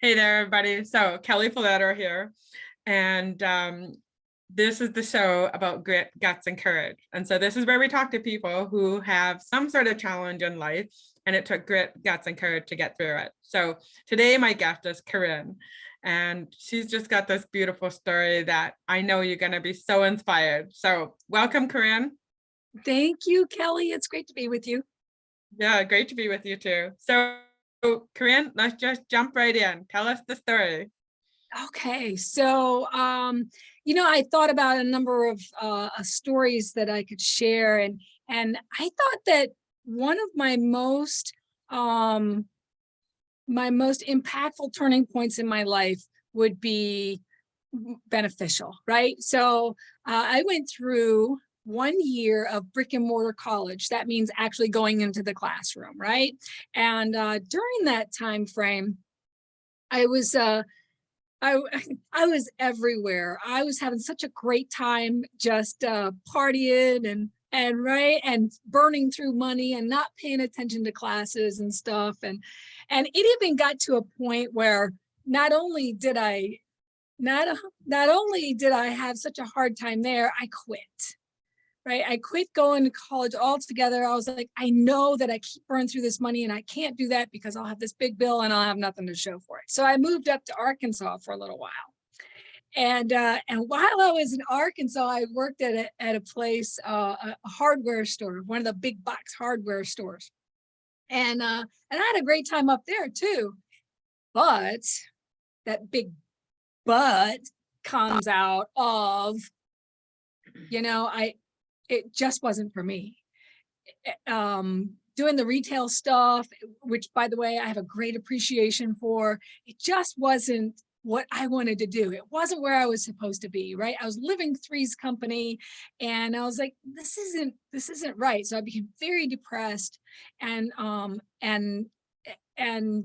Hey there, everybody. So Kelly Falato here. And this is the show about grit, guts, and courage. And so this is where we talk to people who have some sort of challenge in life, and it took grit, guts, and courage to get through it. So today my guest is Karin, and she's just got this beautiful story that I know you're going to be so inspired. So welcome, Karin. Thank you, Kelly. It's great to be with you. Yeah, great to be with you too. So Karin, let's just jump right in. Tell us the story. Okay, so I thought about a number of stories that I could share, and I thought that one of my most impactful turning points in my life would be beneficial, right? So I went through 1 year of brick and mortar college. That means actually going into the classroom, right? And during that time frame, I was I I was everywhere. I was having such a great time just partying and burning through money and not paying attention to classes and stuff. And it even got to a point where not only did I not only did I have such a hard time there, I quit. Right. I quit going to college altogether. I was like, I know that I keep burning through this money and I can't do that because I'll have this big bill and I'll have nothing to show for it. So I moved up to Arkansas for a little while. And while I was in Arkansas, I worked at a place, a hardware store, one of the big box hardware stores. And I had a great time up there too. But that big but comes out of, it just wasn't for me. Doing the retail stuff, which by the way, I have a great appreciation for, it just wasn't what I wanted to do. It wasn't where I was supposed to be, right? I was living Three's company and I was like, this isn't right. So I became very depressed and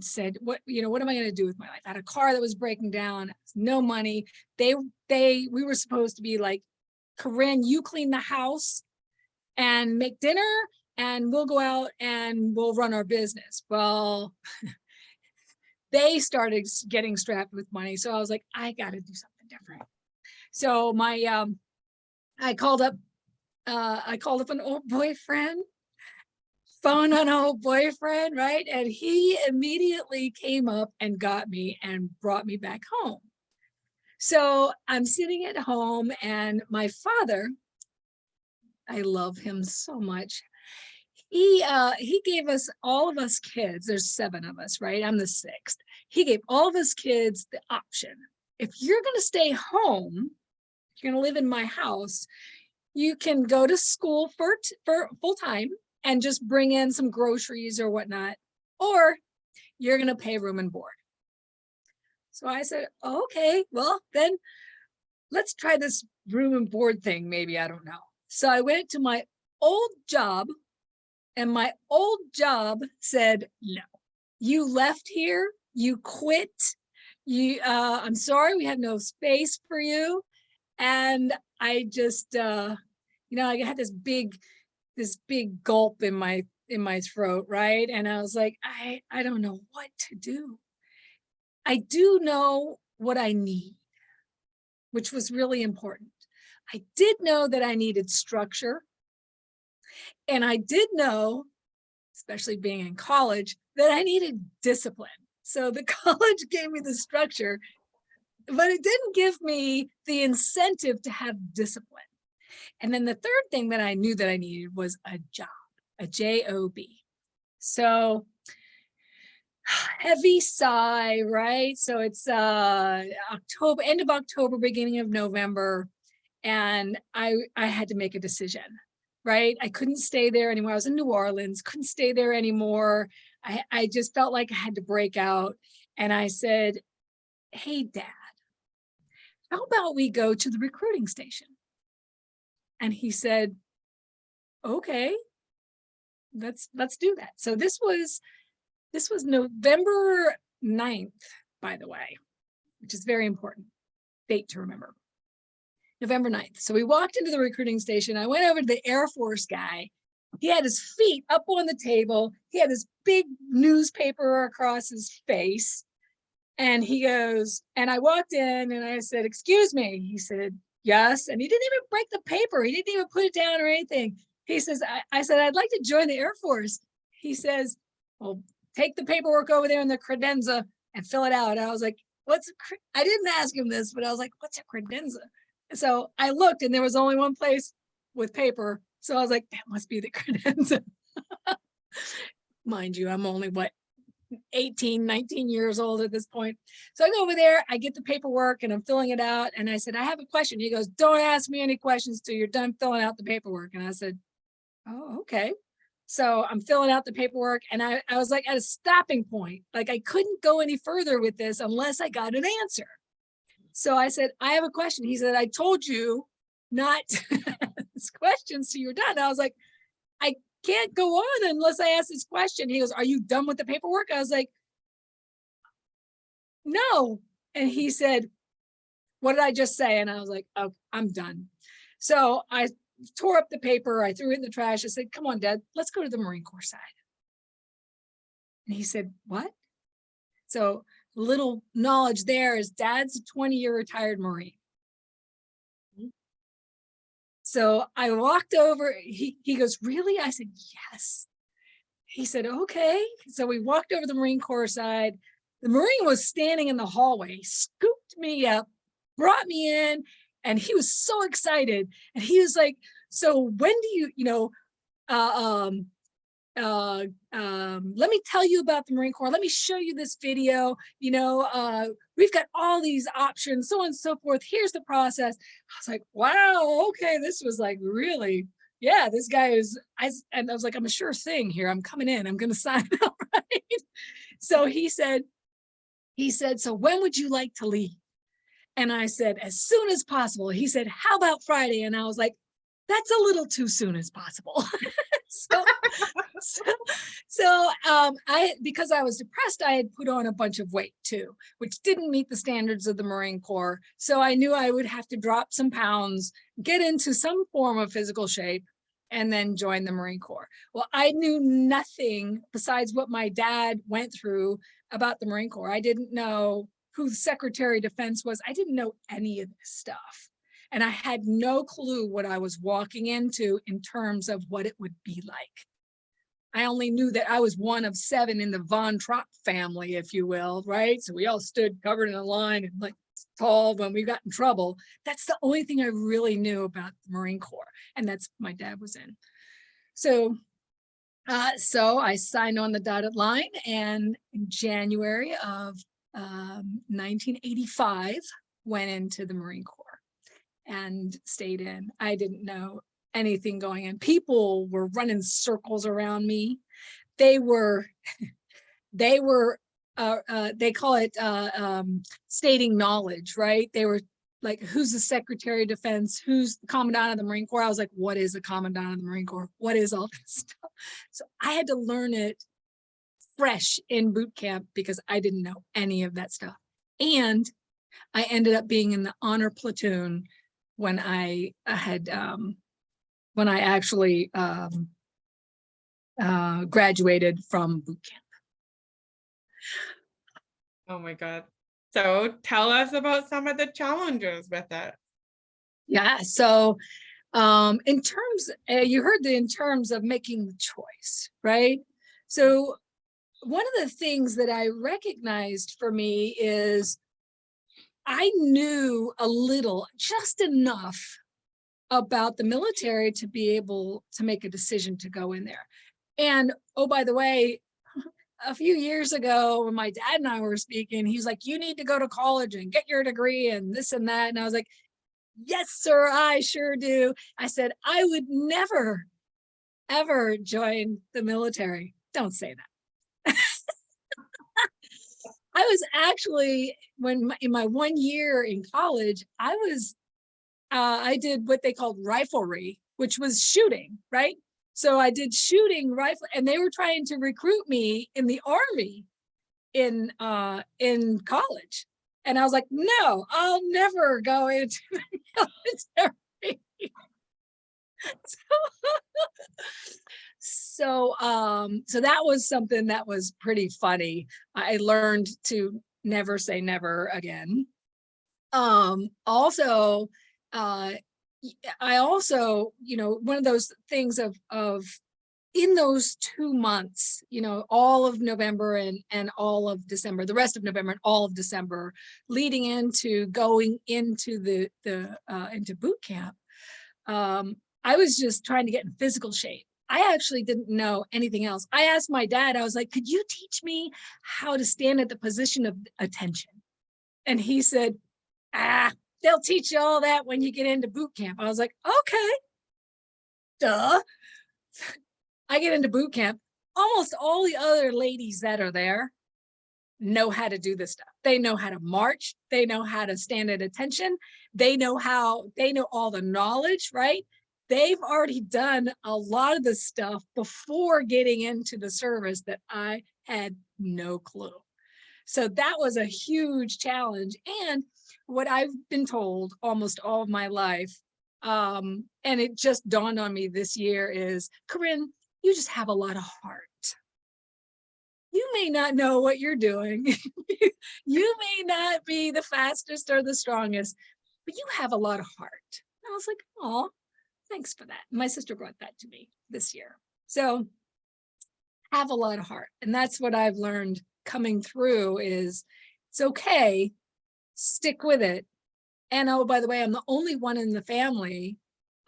said, what am I going to do with my life? I had a car that was breaking down, no money. We were supposed to be like, Karin, you clean the house and make dinner and we'll go out and we'll run our business. Well, they started getting strapped with money. So I was like, I got to do something different. So I called up an old boyfriend, phone on an old boyfriend, right? And he immediately came up and got me and brought me back home. So I'm sitting at home and my father, I love him so much. He gave us, all of us kids, there's 7 of us, right? I'm the 6th. He gave all of us kids the option. If you're going to stay home, you're going to live in my house, you can go to school for full time and just bring in some groceries or whatnot, or you're going to pay room and board. So I said, oh, okay, well, then let's try this room and board thing. Maybe, I don't know. So I went to my old job and my old job said, no, you left here, you quit. I'm sorry, we have no space for you. And I just, I had this big gulp in my throat, right? And I was like, I don't know what to do. I do know what I need, which was really important. I did know that I needed structure. And I did know, especially being in college, that I needed discipline. So the college gave me the structure, but it didn't give me the incentive to have discipline. And then the third thing that I knew that I needed was a job, a job. So heavy sigh, right? So it's October, end of October, beginning of November. And I had to make a decision, right? I couldn't stay there anymore. I was in New Orleans, couldn't stay there anymore. I just felt like I had to break out. And I said, hey, Dad, how about we go to the recruiting station? And he said, okay, let's do that. So this was November 9th, by the way, which is very important date to remember. November 9th. So we walked into the recruiting station. I went over to the Air Force guy. He had his feet up on the table. He had this big newspaper across his face. And he goes, and I walked in and I said, excuse me. He said, yes. And he didn't even break the paper. He didn't even put it down or anything. He says, I said, I'd like to join the Air Force. He says, well, take the paperwork over there in the credenza and fill it out. And I was like, I didn't ask him this, but I was like, what's a credenza? So I looked and there was only one place with paper. So I was like, that must be the credenza. Mind you, I'm only 18, 19 years old at this point. So I go over there, I get the paperwork and I'm filling it out. And I said, I have a question. He goes, don't ask me any questions till you're done filling out the paperwork. And I said, oh, okay. So I'm filling out the paperwork and I was like at a stopping point. Like I couldn't go any further with this unless I got an answer. So I said, I have a question. He said, I told you not to ask questions till you're done. I was like, I can't go on unless I ask this question. He goes, are you done with the paperwork? I was like, no. And he said, what did I just say? And I was like, oh, I'm done. So I tore up the paper. I threw it in the trash. I said, come on, Dad, let's go to the Marine Corps side. And he said, what? So little knowledge there is Dad's a 20-year retired Marine. So I walked over, he goes, really? I said, yes. He said, okay. So we walked over the Marine Corps side. The Marine was standing in the hallway, scooped me up, brought me in, and he was so excited. And he was like, so when do you, let me tell you about the Marine Corps. Let me show you this video. We've got all these options, so on and so forth. Here's the process. I was like, wow, okay. This was like really, yeah, this guy is, and I was like, I'm a sure thing here. I'm coming in, I'm going to sign up, right? So he said, so when would you like to leave? And I said, as soon as possible. He said, how about Friday? And I was like, that's a little too soon as possible. Because I was depressed, I had put on a bunch of weight too, which didn't meet the standards of the Marine Corps. So I knew I would have to drop some pounds, get into some form of physical shape, and then join the Marine Corps. Well, I knew nothing besides what my dad went through about the Marine Corps. I didn't know who the Secretary of Defense was. I didn't know any of this stuff. And I had no clue what I was walking into in terms of what it would be like. I only knew that I was one of 7 in the Von Trapp family, if you will, right? So we all stood covered in a line and like tall when we got in trouble. That's the only thing I really knew about the Marine Corps. And that's my dad was in. So I signed on the dotted line, and in January of 1985, went into the Marine Corps and stayed in. I didn't know anything going in. People were running circles around me. They call it stating knowledge, right? They were like, who's the Secretary of Defense? Who's the Commandant of the Marine Corps? I was like, what is the Commandant of the Marine Corps? What is all this stuff? So I had to learn it fresh in boot camp because I didn't know any of that stuff. And I ended up being in the honor platoon when I actually graduated from boot camp. Oh my God. So tell us about some of the challenges with it. Yeah. So in terms, you heard in terms of making the choice, right? So one of the things that I recognized for me is I knew a little, just enough about the military to be able to make a decision to go in there. And oh, by the way, a few years ago when my dad and I were speaking, he's like, you need to go to college and get your degree and this and that. And I was like, yes, sir, I sure do. I said, I would never, ever join the military. Don't say that. I was actually, in my 1 year in college, I did what they called riflery, which was shooting, right? So I did shooting rifle, and they were trying to recruit me in the Army in college. And I was like, no, I'll never go into the military. So that was something that was pretty funny. I learned to never say never again. Also, I also, one of those things of in those 2 months, all of November and all of December, the rest of November and all of December, leading into going into into boot camp, I was just trying to get in physical shape. I actually didn't know anything else. I asked my dad, I was like, could you teach me how to stand at the position of attention? And he said, they'll teach you all that when you get into boot camp. I was like, okay, duh. I get into boot camp. Almost all the other ladies that are there know how to do this stuff. They know how to march. They know how to stand at attention. They know all the knowledge, right? They've already done a lot of the stuff before getting into the service that I had no clue. So that was a huge challenge. And what I've been told almost all of my life, and it just dawned on me this year, is, Karin, you just have a lot of heart. You may not know what you're doing. You may not be the fastest or the strongest, but you have a lot of heart. And I was like, oh, thanks for that. My sister brought that to me this year. So have a lot of heart. And that's what I've learned coming through is it's okay, stick with it. And oh, by the way, I'm the only one in the family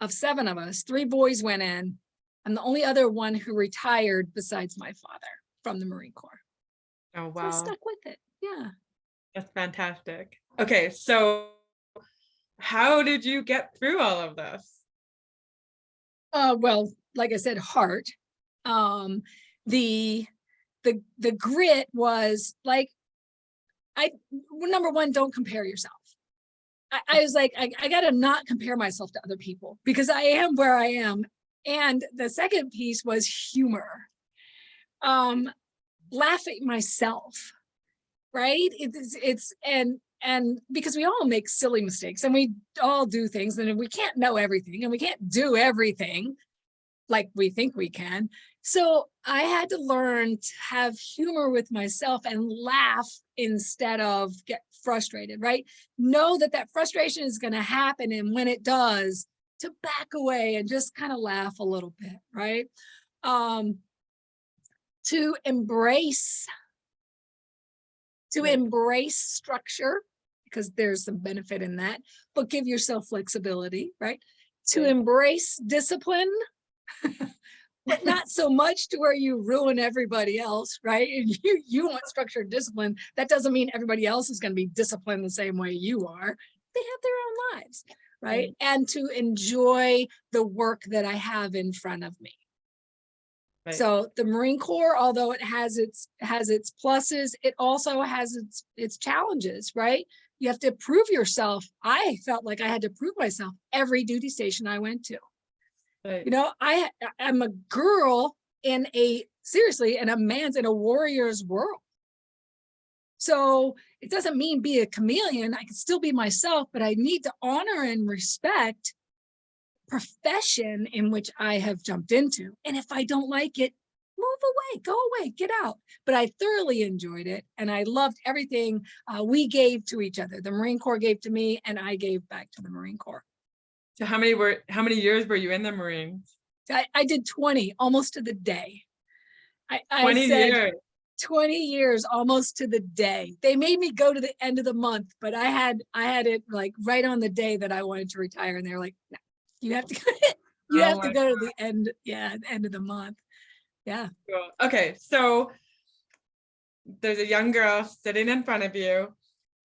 of 7 of us. 3 boys went in. I'm the only other one who retired besides my father from the Marine Corps. Oh, So I wow. stuck with it. Yeah. That's fantastic. Okay, so how did you get through all of this? Well, like I said, heart. The grit was like, number one, don't compare yourself. I was like, I got to not compare myself to other people because I am where I am. And the second piece was humor. Laugh at myself, right? And because we all make silly mistakes and we all do things and we can't know everything and we can't do everything like we think we can. So I had to learn to have humor with myself and laugh instead of get frustrated, right? Know that frustration is going to happen. And when it does, to back away and just kind of laugh a little bit, right? To embrace structure, because there's some benefit in that, but give yourself flexibility, right? To embrace discipline, but not so much to where you ruin everybody else, right? And you want structured discipline. That doesn't mean everybody else is going to be disciplined the same way you are. They have their own lives, right? And to enjoy the work that I have in front of me. Right. So the Marine Corps, although it has its pluses, it also has its challenges, right? You have to prove yourself. I felt like I had to prove myself every duty station I went to. Right. I'm a girl in a warrior's world. So it doesn't mean be a chameleon. I can still be myself, but I need to honor and respect profession in which I have jumped into. And if I don't like it, move away, go away, get out. But I thoroughly enjoyed it. And I loved everything we gave to each other. The Marine Corps gave to me and I gave back to the Marine Corps. So how many years were you in the Marines? I did 20, almost to the day. 20 years. 20 years, almost to the day. They made me go to the end of the month, but I had it like right on the day that I wanted to retire. And they're like, no, you have to go to the end. Yeah, the end of the month. Yeah. Cool. Okay. So there's a young girl sitting in front of you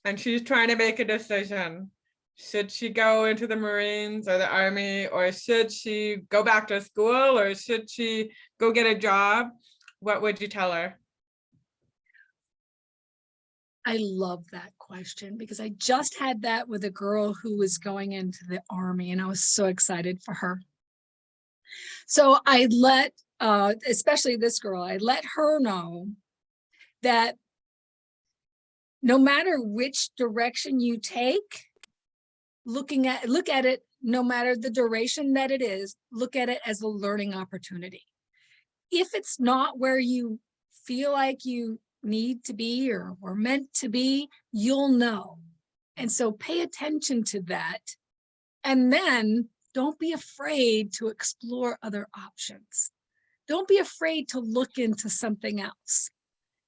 and she's trying to make a decision. Should she go into the Marines or the Army, or should she go back to school, or should she go get a job? What would you tell her? I love that question because I just had that with a girl who was going into the Army and I was so excited for her. So I let, especially this girl, I let her know that no matter which direction you take, look at it, no matter the duration that it is, look at it as a learning opportunity. If it's not where you feel like you need to be or were meant to be, you'll know. And so pay attention to that. And then don't be afraid to explore other options. Don't be afraid to look into something else.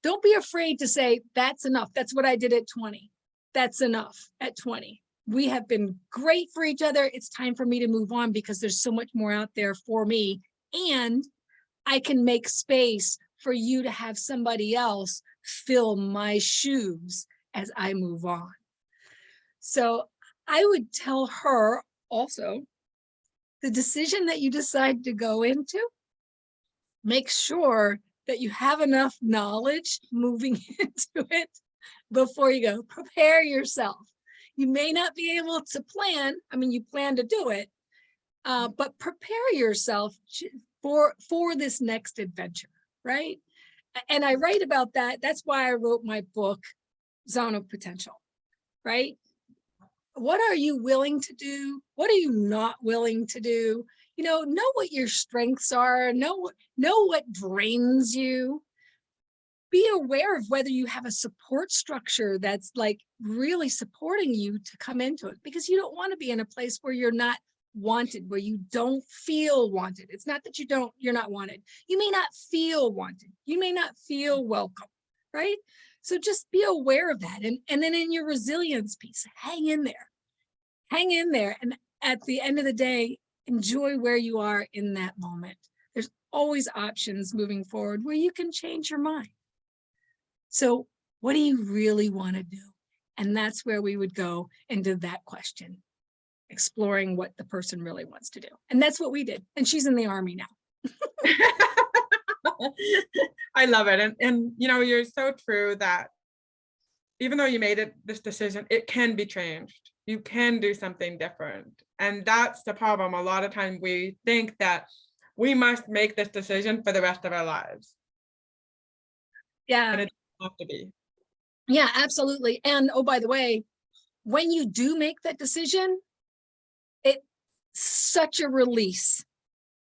Don't be afraid to say, that's enough. That's what I did at 20. That's enough at 20. We have been great for each other. It's time for me to move on because there's so much more out there for me. And I can make space for you to have somebody else fill my shoes as I move on. So I would tell her also, the decision that you decide to go into, make sure that you have enough knowledge moving into it before you go. Prepare yourself. You may not be able to plan. I mean, you plan to do it, but prepare yourself for this next adventure, right? And I write about that. That's why I wrote my book, Zone of Potential, right? What are you willing to do? What are you not willing to do? You know what your strengths are, know what drains you. Be aware of whether you have a support structure that's like really supporting you to come into it, because you don't want to be in a place where you're not wanted, where you don't feel wanted. It's not that you're not wanted. You may not feel wanted. You may not feel welcome, right? So just be aware of that. And then in your resilience piece, hang in there. Hang in there. And at the end of the day, enjoy where you are in that moment. There's always options moving forward where you can change your mind. So what do you really want to do? And that's where we would go into that question, exploring what the person really wants to do. And that's what we did. And she's in the Army now. I love it. And you're so true that even though you made this decision, it can be changed. You can do something different. And that's the problem. A lot of times we think that we must make this decision for the rest of our lives. Yeah. And it doesn't have to be. Yeah, absolutely. And oh, by the way, when you do make that decision, it's such a release,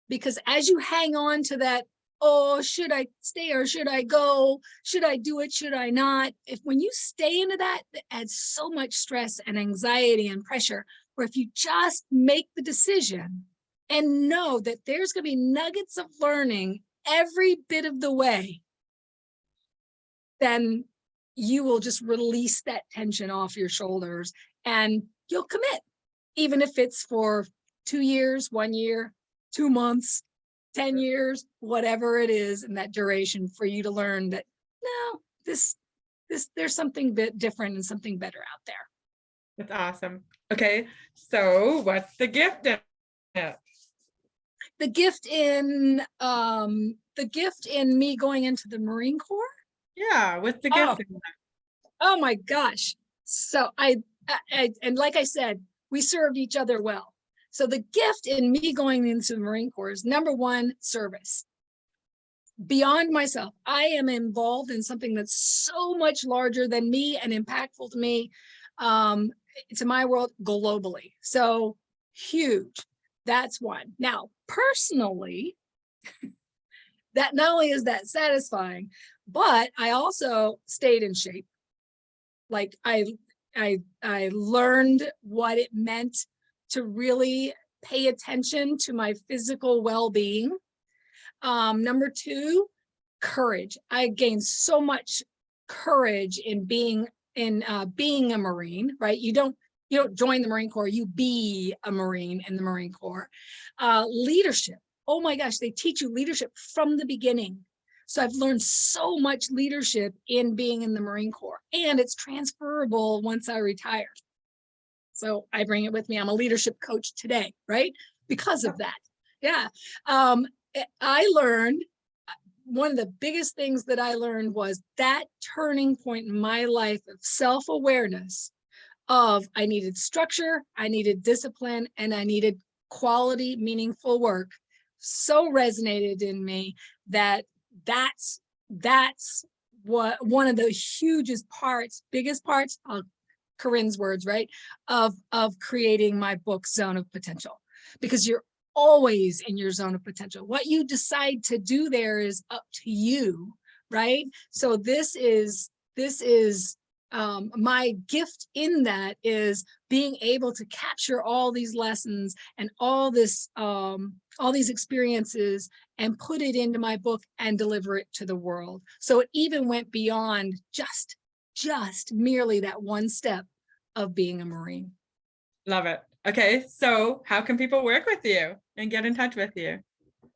because as you hang on to that, oh, should I stay or should I go? Should I do it? Should I not? When you stay into that, that adds so much stress and anxiety and pressure. Where if you just make the decision and know that there's going to be nuggets of learning every bit of the way, then you will just release that tension off your shoulders and you'll commit, even if it's for 2 years, 1 year, 2 months, 10 years, whatever it is in that duration, for you to learn that, no, there's something bit different and something better out there. That's awesome. Okay, so what's the gift in it? The gift in me going into the Marine Corps? Yeah, what's the gift in that? Oh my gosh. So I and like I said, we served each other well. So the gift in me going into the Marine Corps is, number one, service. Beyond myself, I am involved in something that's so much larger than me and impactful to me, to my world globally. So huge. That's one. Now, personally, that not only is that satisfying, but I also stayed in shape. Like I learned what it meant to really pay attention to my physical well-being. Number two, courage. I gained so much courage in being a Marine, right? You don't join the Marine Corps, you be a Marine in the Marine Corps. Leadership. Oh my gosh, they teach you leadership from the beginning. So I've learned so much leadership in being in the Marine Corps, and it's transferable once I retire. So I bring it with me. I'm a leadership coach today, right? Because of that. Yeah. I learned, one of the biggest things that I learned was that turning point in my life of self-awareness of I needed structure, I needed discipline, and I needed quality, meaningful work. So resonated in me that that's what one of the biggest parts of Karin's words, right? Of creating my book, Zone of Potential, because you're always in your zone of potential. What you decide to do there is up to you, right? So this is my gift in that is being able to capture all these lessons and all these experiences and put it into my book and deliver it to the world. So it even went beyond just merely that one step of being a Marine. Love it. Okay, so how can people work with you and get in touch with you?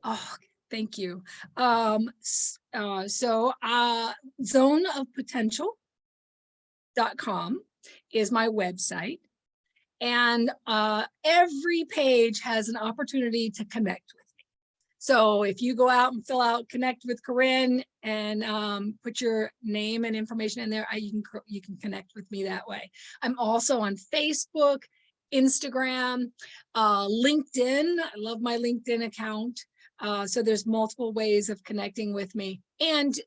Oh, thank you. zoneofpotential.com is my website. And every page has an opportunity to connect with me. So if you go out and fill out connect with Karin and put your name and information in there, you can connect with me that way. I'm also on Facebook, Instagram, LinkedIn. I love my LinkedIn account. So there's multiple ways of connecting with me. And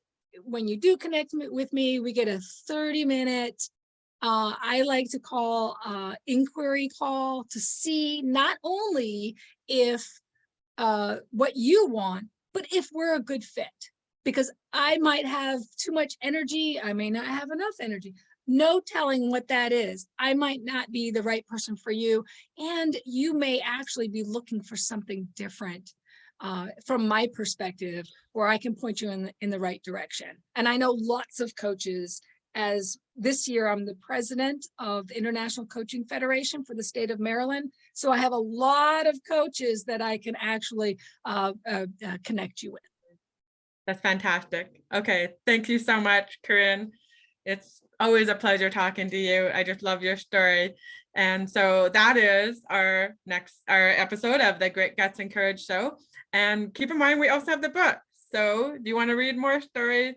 when you do connect with me, we get a 30-minute I like to call inquiry call to see not only if what you want, but if we're a good fit. Because I might have too much energy, I may not have enough energy. No telling what that is. I might not be the right person for you, and you may actually be looking for something different from my perspective, where I can point you in the right direction. And I know lots of coaches. As this year, I'm the president of the International Coaching Federation for the state of Maryland. So I have a lot of coaches that I can actually connect you with. That's fantastic. Okay, thank you so much, Karin. It's always a pleasure talking to you. I just love your story. And so that is our episode of the Grit, Guts, and Courage show. And keep in mind, we also have the book. So do you want to read more stories?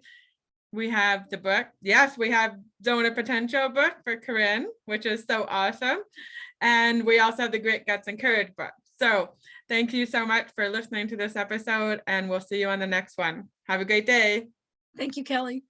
We have the book. Yes, we have Zone of Potential book for Karin, which is so awesome. And we also have the Grit, Guts, and Courage book. So thank you so much for listening to this episode, and we'll see you on the next one. Have a great day. Thank you, Kelly.